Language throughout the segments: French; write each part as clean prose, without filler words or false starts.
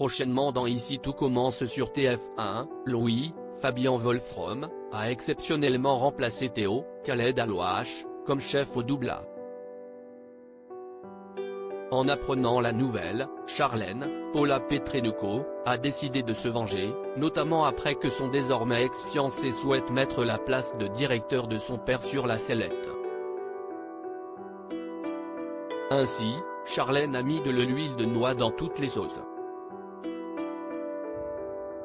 Prochainement dans Ici tout commence sur TF1, Louis, Fabien Wolfrom, a exceptionnellement remplacé Théo, Khaled Alouache, comme chef au doublage. En apprenant la nouvelle, Charlène, Paula Petrenko, a décidé de se venger, notamment après que son désormais ex-fiancé souhaite mettre la place de directeur de son père sur la sellette. Ainsi, Charlène a mis de l'huile de noix dans toutes les sauces.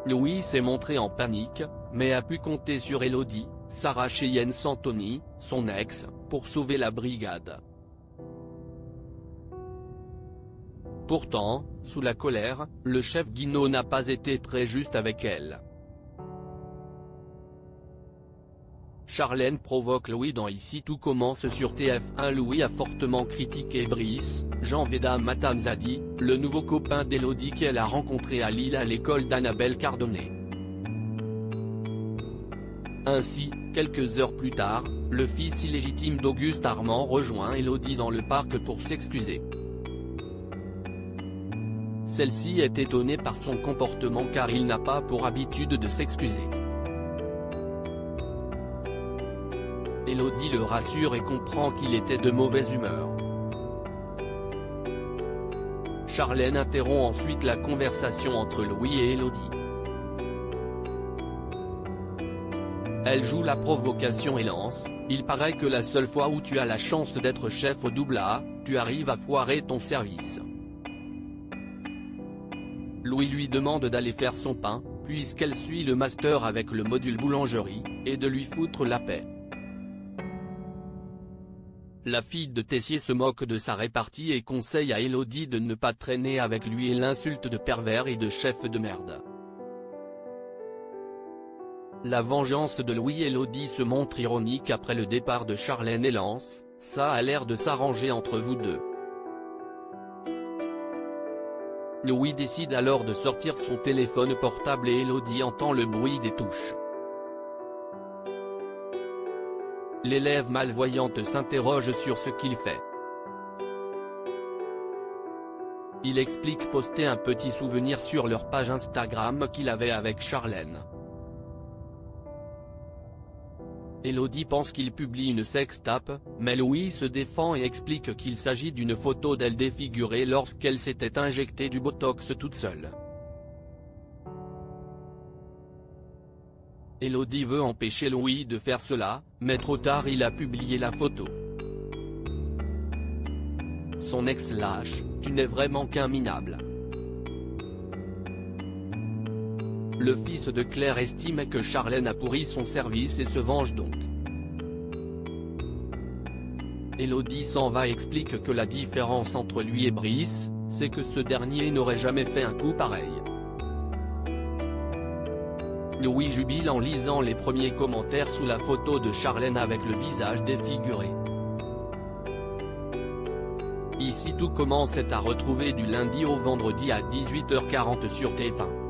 Louis s'est montré en panique, mais a pu compter sur Élodie, Sarah Cheyenne Santoni, son ex, pour sauver la brigade. Pourtant, sous la colère, le chef Guinaud n'a pas été très juste avec elle. Charlène provoque Louis dans Ici tout commence sur TF1. Louis a fortement critiqué Brice, Jean Veda Matanzadi, le nouveau copain d'Élodie qu'elle a rencontré à Lille à l'école d'Annabelle Cardonnet. Ainsi, quelques heures plus tard, le fils illégitime d'Auguste Armand rejoint Élodie dans le parc pour s'excuser. Celle-ci est étonnée par son comportement car il n'a pas pour habitude de s'excuser. Élodie le rassure et comprend qu'il était de mauvaise humeur. Charlène interrompt ensuite la conversation entre Louis et Élodie. Elle joue la provocation et lance « Il paraît que la seule fois où tu as la chance d'être chef au doublage, tu arrives à foirer ton service ». Louis lui demande d'aller faire son pain, puisqu'elle suit le master avec le module boulangerie, et de lui foutre la paix. La fille de Tessier se moque de sa répartie et conseille à Élodie de ne pas traîner avec lui et l'insulte de pervers et de chef de merde. La vengeance de Louis et Élodie se montre ironique après le départ de Charlène et lance « Ça a l'air de s'arranger entre vous deux ». Louis décide alors de sortir son téléphone portable et Élodie entend le bruit des touches. L'élève malvoyante s'interroge sur ce qu'il fait. Il explique poster un petit souvenir sur leur page Instagram qu'il avait avec Charlène. Élodie pense qu'il publie une sextape, mais Louis se défend et explique qu'il s'agit d'une photo d'elle défigurée lorsqu'elle s'était injecté du botox toute seule. Élodie veut empêcher Louis de faire cela, mais trop tard il a publié la photo. Son ex lâche « Tu n'es vraiment qu'un minable ». Le fils de Claire estime que Charlène a pourri son service et se venge donc. Élodie s'en va et explique que la différence entre lui et Brice, c'est que ce dernier n'aurait jamais fait un coup pareil. Louis jubile en lisant les premiers commentaires sous la photo de Charlène avec le visage défiguré. Ici tout commence est à retrouver du lundi au vendredi à 18h40 sur TF1.